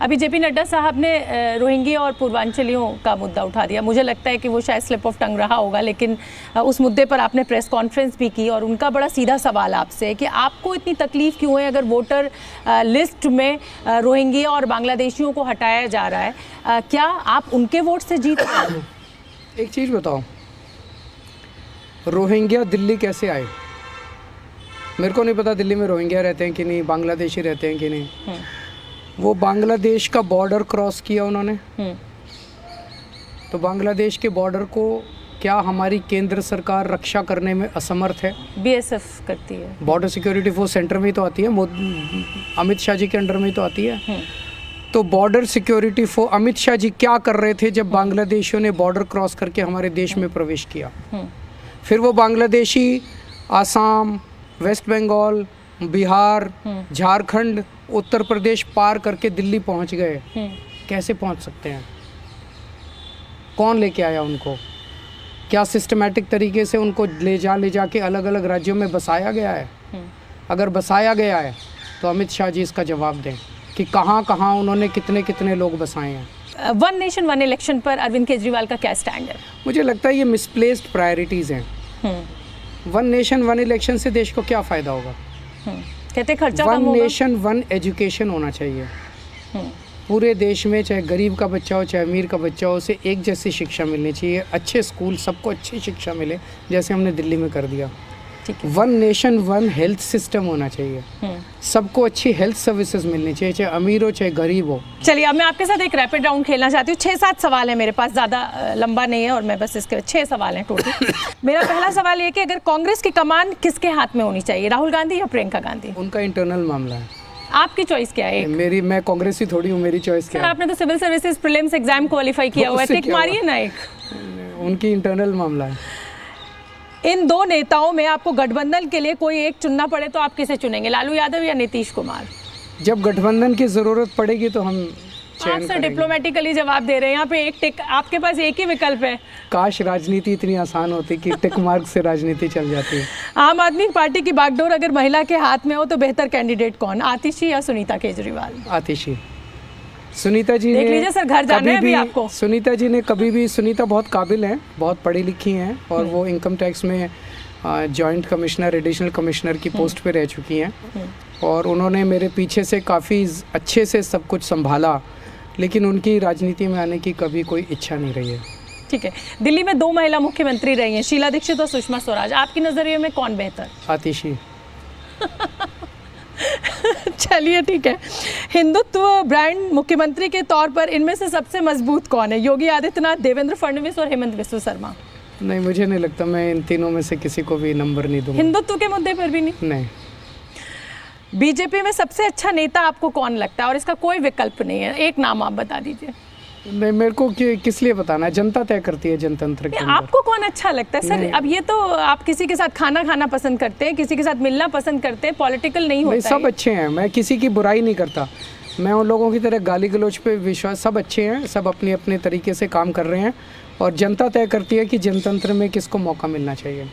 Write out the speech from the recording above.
अभी जेपी नड्डा साहब ने रोहिंग्या और पूर्वांचलियों का मुद्दा उठा दिया। मुझे लगता है कि वो शायद स्लिप ऑफ टंग रहा होगा, लेकिन उस मुद्दे पर आपने प्रेस कॉन्फ्रेंस भी की और उनका बड़ा सीधा सवाल आपसे है कि आपको इतनी तकलीफ क्यों है अगर वोटर लिस्ट में रोहिंग्या और बांग्लादेशियों को हटाया जा रहा है? क्या आप उनके वोट से जीत रहे हैं? एक चीज़ बताओ, रोहिंग्या दिल्ली कैसे आए? मेरे को नहीं पता दिल्ली में रोहिंग्या रहते हैं कि नहीं, बांग्लादेशी रहते हैं कि नहीं। वो बांग्लादेश का बॉर्डर क्रॉस किया उन्होंने, तो बांग्लादेश के बॉर्डर को क्या हमारी केंद्र सरकार रक्षा करने में असमर्थ है? बीएसएफ करती है। बॉर्डर सिक्योरिटी फोर्स सेंटर में ही तो आती है, अमित शाह जी के अंडर में ही तो आती है। तो border security force, Amit Shah ji क्या कर रहे थे जब बांग्लादेशियों ने बॉर्डर क्रॉस करके हमारे देश में प्रवेश किया? फिर वो बांग्लादेशी आसाम, वेस्ट बंगाल, बिहार, झारखंड, उत्तर प्रदेश पार करके दिल्ली पहुंच गए। कैसे पहुंच सकते हैं? कौन लेके आया उनको? क्या सिस्टमैटिक तरीके से उनको ले जा के अलग अलग राज्यों में बसाया गया है? अगर बसाया गया है तो अमित शाह जी इसका जवाब दें कि कहाँ कहाँ उन्होंने कितने कितने लोग बसाए हैं। वन नेशन वन इलेक्शन पर अरविंद केजरीवाल का क्या स्टैंड है? मुझे लगता है ये मिसप्लेस्ड प्रायोरिटीज़ हैं। वन नेशन वन इलेक्शन से देश को क्या फ़ायदा होगा? कहते खर्चा कम वन होगा। नेशन वन एजुकेशन होना चाहिए। पूरे देश में चाहे गरीब का बच्चा हो चाहे अमीर का बच्चा हो, उसे एक जैसी शिक्षा मिलनी चाहिए। अच्छे स्कूल, सबको अच्छी शिक्षा मिले, जैसे हमने दिल्ली में कर दिया। One nation one health system होना चाहिए। सबको अच्छी हेल्थ सर्विसेज मिलनी चाहिए, चाहे अमीर हो चाहे गरीब हो। चलिए, अब मैं आपके साथ एक रैपिड राउंड खेलना चाहती हूँ। 6-7 सवाल है मेरे पास, ज़्यादा लंबा नहीं है और मैं बस इसके 6 सवाल हैं टोटल। मेरा पहला सवाल ये कि अगर कांग्रेस की कमान किसके हाथ में होनी चाहिए, राहुल गांधी या प्रियंका गांधी? उनका इंटरनल मामला है। आपकी चॉइस क्या है? मैं कांग्रेसी थोड़ी हूँ, मेरी चॉइस क्या है? आपने तो civil services prelims exam qualify किया हुआ है, टिक मारिए ना एक। उनकी इंटरनल मामला है। इन दो नेताओं में आपको गठबंधन के लिए कोई एक चुनना पड़े तो आप किसे चुनेंगे, लालू यादव या नीतीश कुमार? जब गठबंधन की जरूरत पड़ेगी तो हम आप सर डिप्लोमेटिकली जवाब दे रहे हैं। यहाँ पे एक टिक, आपके पास एक ही विकल्प है। काश राजनीति इतनी आसान होती कि टिक मार्क से राजनीति चल जाती। आम आदमी पार्टी की बागडोर अगर महिला के हाथ में हो तो बेहतर कैंडिडेट कौन, आतिशी या सुनीता केजरीवाल? आतिशी। सुनीता जी देख लीजिए सर, घर जाना है अभी आपको। सुनीता जी ने कभी भी, सुनीता बहुत काबिल हैं, बहुत पढ़ी लिखी हैं और वो इनकम टैक्स में जॉइंट कमिश्नर, एडिशनल कमिश्नर की पोस्ट पे रह चुकी हैं और उन्होंने मेरे पीछे से काफ़ी अच्छे से सब कुछ संभाला, लेकिन उनकी राजनीति में आने की कभी कोई इच्छा नहीं रही है। ठीक है, दिल्ली में 2 महिला मुख्यमंत्री रही हैं, शीला दीक्षित और सुषमा स्वराज। आपकी नज़रिए में कौन बेहतर? आतिशी। चलिए ठीक है, हिंदुत्व ब्रांड मुख्यमंत्री के तौर पर इनमें से सबसे मजबूत कौन है, योगी आदित्यनाथ, देवेंद्र फडणवीस और हेमंत बिस्वा शर्मा? नहीं, मुझे नहीं लगता, मैं इन तीनों में से किसी को भी नंबर नहीं दूंगा। हिंदुत्व के मुद्दे पर भी नहीं? नहीं। बीजेपी में सबसे अच्छा नेता आपको कौन लगता है और इसका कोई विकल्प नहीं है, एक नाम आप बता दीजिए। नहीं, मेरे को किस लिए बताना है? जनता तय करती है जनतंत्र के अंदर। आपको कौन अच्छा लगता है सर? अब ये तो आप किसी के साथ खाना खाना पसंद करते हैं, किसी के साथ मिलना पसंद करते हैं, पॉलिटिकल नहीं होता है। सब अच्छे हैं, मैं किसी की बुराई नहीं करता। मैं उन लोगों की तरह गाली गलौज पे विश्वास, सब अच्छे हैं, सब अपने अपने तरीके से काम कर रहे हैं और जनता तय करती है कि जनतंत्र में किसको मौका मिलना चाहिए।